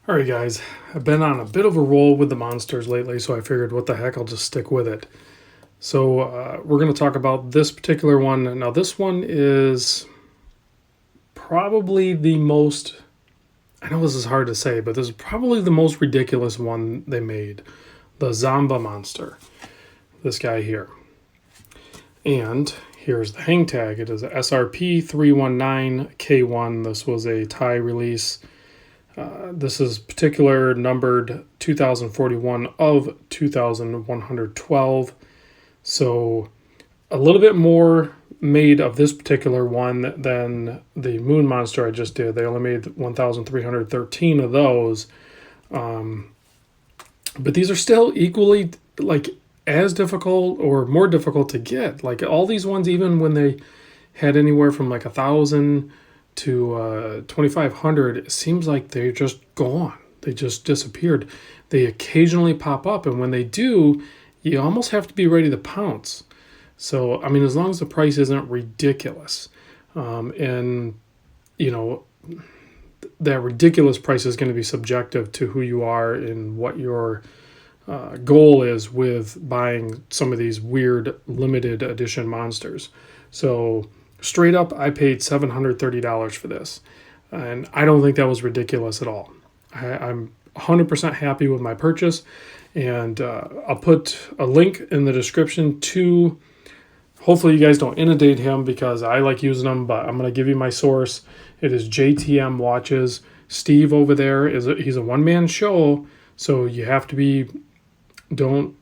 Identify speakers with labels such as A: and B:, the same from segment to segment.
A: All right, guys, I've been on a bit of a roll with the monsters lately, so I figured what the heck, I'll just stick with it. So we're going to talk about this particular one. Now, this one is probably the most, I know this is hard to say, but this is probably the most ridiculous one they made. The Zamba monster. This guy here. And here's the hang tag. It is a srp319K1. This was a Thai release. This is particular numbered 2041 of 2112. So a little bit more made of this particular one than the moon monster I just did. They only made 1,313 of those. But these are still equally like as difficult or more difficult to get. Like all these ones, even when they had anywhere from like 1,000 to 2,500, it seems like they're just gone. They just disappeared. They occasionally pop up, and when they do, you almost have to be ready to pounce. So, I mean, as long as the price isn't ridiculous, and you know, that ridiculous price is going to be subjective to who you are and what your goal is with buying some of these weird limited edition monsters. So straight up, I paid $730 for this, and I don't think that was ridiculous at all. I'm 100% happy with my purchase, and I'll put a link in the description to. Hopefully you guys don't inundate him because I like using them, but I'm going to give you my source. It is JTM Watches. Steve over there he's a one-man show, so you have to be don't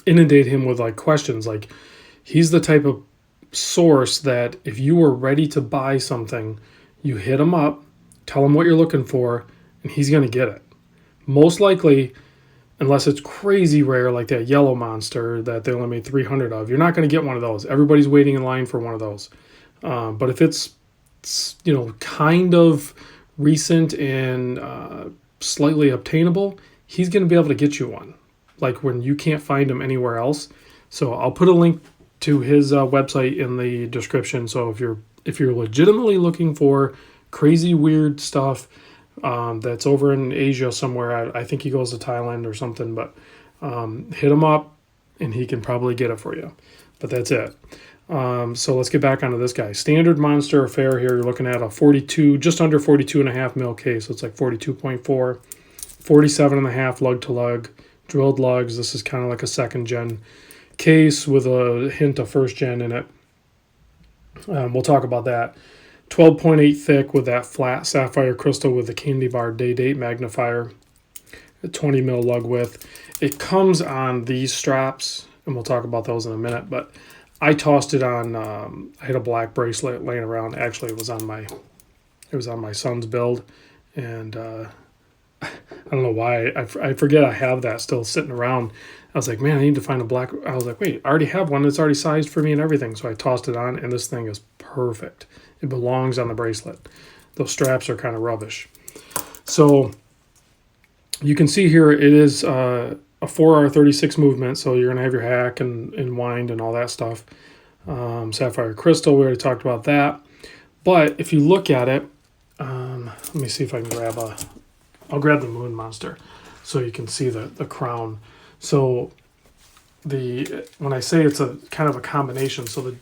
A: inundate him with like questions. Like, he's the type of source that if you were ready to buy something, you hit him up, tell him what you're looking for, and he's going to get it. Most likely, unless it's crazy rare like that yellow monster that they only made 300 of, you're not going to get one of those. Everybody's waiting in line for one of those. But if it's kind of recent and slightly obtainable, he's going to be able to get you one, like when you can't find them anywhere else. So I'll put a link to his website in the description. So if you're legitimately looking for crazy weird stuff that's over in Asia somewhere, I think he goes to Thailand or something, but hit him up and he can probably get it for you. But that's it. So let's get back onto this guy. Standard monster affair here. You're looking at a 42, just under 42.5 mil case. So it's like 42.4, 47.5 lug to lug, drilled lugs. This is kind of like a second gen case with a hint of first gen in it. We'll talk about that. 12.8 thick with that flat sapphire crystal with the candy bar day date magnifier. A 20 mil lug width. It comes on these straps, and we'll talk about those in a minute, but I tossed it on, I had a black bracelet laying around. Actually, it was on my son's build, and I don't know why. I forget I have that still sitting around. I was like, man, I need to find a black. I was like, wait, I already have one that's already sized for me and everything. So I tossed it on, and this thing is perfect. It belongs on the bracelet. Those straps are kind of rubbish. So you can see here it is a 4R36 movement. So you're going to have your hack and wind and all that stuff. Sapphire crystal, we already talked about that. But if you look at it, let me see if I can I'll grab the moon monster so you can see the crown. So when I say it's a kind of a combination, so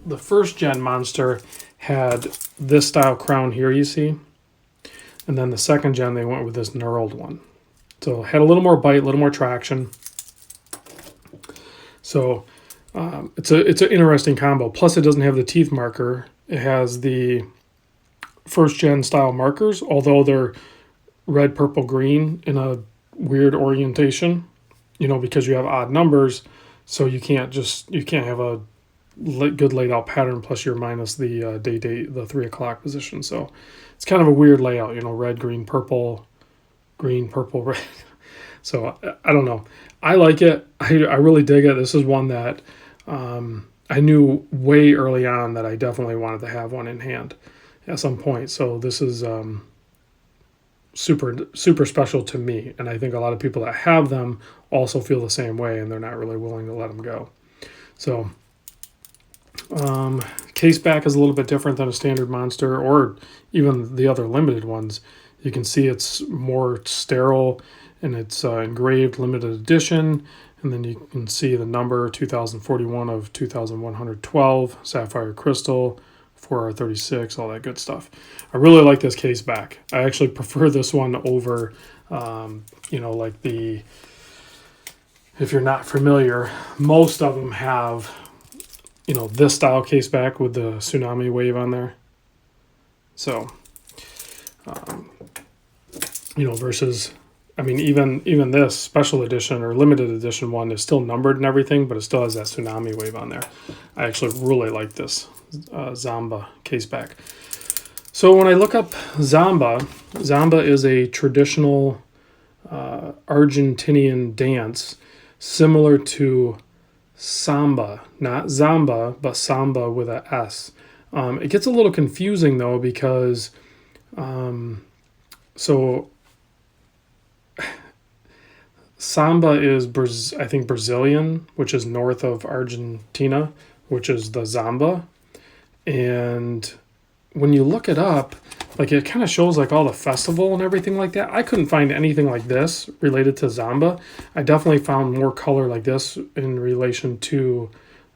A: the first gen monster had this style crown here, you see, and then the second gen they went with this knurled one. So it had a little more bite, a little more traction. So it's an interesting combo. Plus, it doesn't have the teeth marker. It has the first gen style markers, although they're red, purple, green in a weird orientation, because you have odd numbers, so you can't have a good laid out pattern, plus you're minus the date, the 3 o'clock position. So it's kind of a weird layout, red, green, purple, red. So I don't know. I like it. I really dig it. This is one that I knew way early on that I definitely wanted to have one in hand at some point. So this is super special to me, and I think a lot of people that have them also feel the same way, and they're not really willing to let them go. So Caseback is a little bit different than a standard Monster or even the other limited ones. You can see it's more sterile and it's engraved limited edition. And then you can see the number 2041 of 2112, sapphire crystal, 4R36, all that good stuff. I really like this Caseback. I actually prefer this one over, like the, if you're not familiar, most of them have this style Caseback with the tsunami wave on there. So, versus, even this special edition or limited edition one is still numbered and everything, but it still has that tsunami wave on there. I actually really like this Zamba Caseback. So when I look up Zamba is a traditional Argentinian dance similar to Samba, not Zamba, but Samba with a S. It gets a little confusing though because Samba is, I think, Brazilian, which is north of Argentina, which is the Zamba. And when you look it up, like it kind of shows like all the festival and everything like that. I couldn't find anything like this related to Zamba. I definitely found more color like this in relation to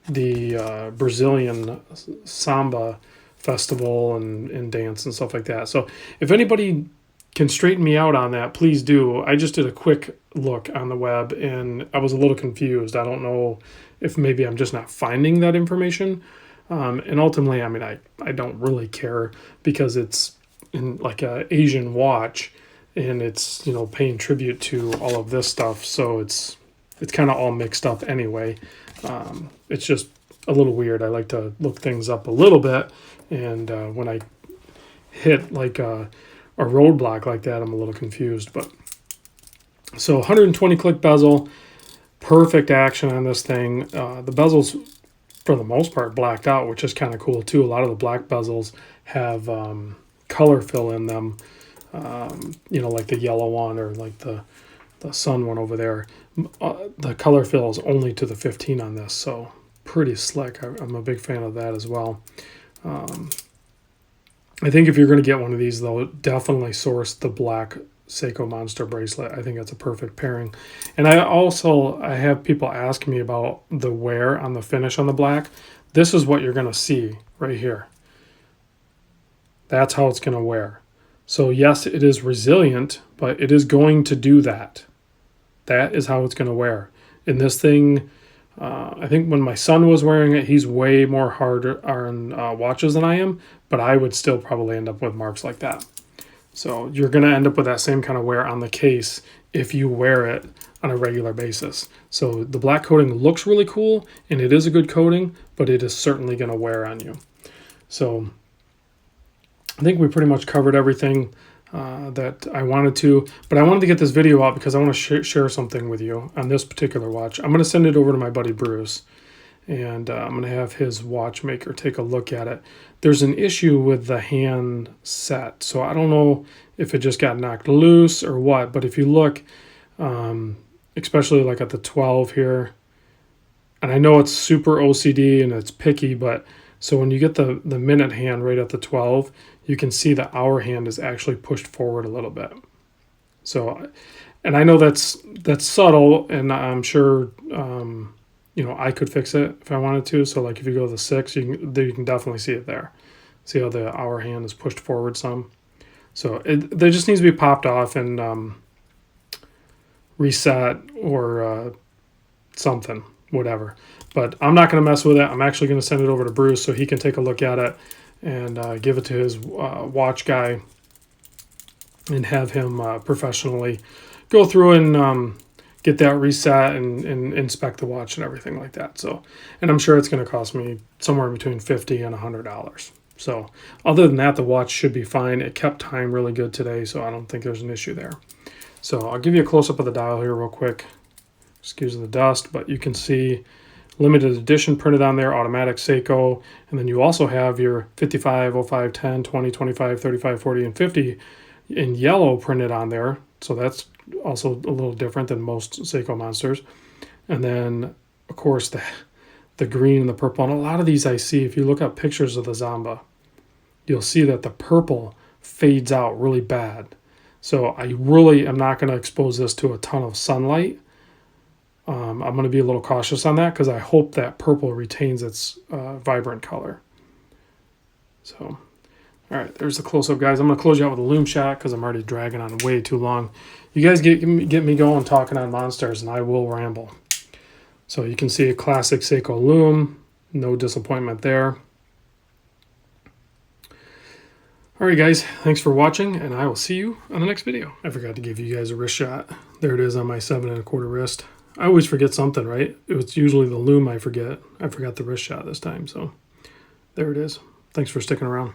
A: the Brazilian Samba festival and dance and stuff like that. So if anybody can straighten me out on that, please do. I just did a quick look on the web and I was a little confused. I don't know if maybe I'm just not finding that information. And ultimately, I don't really care because it's in like a Asian watch and it's, paying tribute to all of this stuff. So it's kind of all mixed up anyway. It's just a little weird. I like to look things up a little bit. And when I hit like a roadblock like that, I'm a little confused. But so 120 click bezel, perfect action on this thing. The bezel's for the most part blacked out, which is kind of cool too. A lot of the black bezels have color fill in them, like the yellow one or like the sun one over there. The color fill is only to the 15 on this, so pretty slick. I'm a big fan of that as well. I think if you're going to get one of these, though, definitely source the black Seiko Monster bracelet. I think that's a perfect pairing. And I have people ask me about the wear on the finish on the black. This is what you're going to see right here. That's how it's going to wear. So yes, it is resilient, but it is going to do that. That is how it's going to wear. And this thing, I think when my son was wearing it, he's way more harder on watches than I am, but I would still probably end up with marks like that. So you're going to end up with that same kind of wear on the case if you wear it on a regular basis. So the black coating looks really cool, and it is a good coating, but it is certainly going to wear on you. So I think we pretty much covered everything that I wanted to, but I wanted to get this video out because I want to share something with you on this particular watch. I'm going to send it over to my buddy Bruce, and I'm going to have his watchmaker take a look at it. There's an issue with the handset, so I don't know if it just got knocked loose or what, but if you look, especially like at the 12 here, and I know it's super OCD and it's picky, but so when you get the minute hand right at the 12, you can see the hour hand is actually pushed forward a little bit. So, and I know that's subtle, and I'm sure I could fix it if I wanted to. So like if you go to the 6, you can definitely see it there. See how the hour hand is pushed forward some. So there just needs to be popped off and reset or something, whatever. But I'm not going to mess with it. I'm actually going to send it over to Bruce so he can take a look at it and give it to his watch guy and have him professionally go through and get that reset and inspect the watch and everything like that. So, and I'm sure it's going to cost me somewhere between $50 and $100. So other than that, the watch should be fine. It kept time really good today, so I don't think there's an issue there. So I'll give you a close-up of the dial here real quick. Excuse the dust, but you can see limited edition printed on there, automatic Seiko, and then you also have your 55, 05, 10, 20, 25, 35, 40, and 50 in yellow printed on there. So that's also a little different than most Seiko Monsters. And then, of course, the green and the purple. And a lot of these I see, if you look up pictures of the Zamba, you'll see that the purple fades out really bad. So I really am not going to expose this to a ton of sunlight. I'm going to be a little cautious on that because I hope that purple retains its vibrant color. So, all right, there's the close-up, guys. I'm going to close you out with a Lume shot because I'm already dragging on way too long. You guys get me going talking on monsters, and I will ramble. So you can see a classic Seiko Lume. No disappointment there. All right, guys, thanks for watching, and I will see you on the next video. I forgot to give you guys a wrist shot. There it is on my 7 1/4 wrist. I always forget something, right? It's usually the Lume I forget. I forgot the wrist shot this time, so there it is. Thanks for sticking around.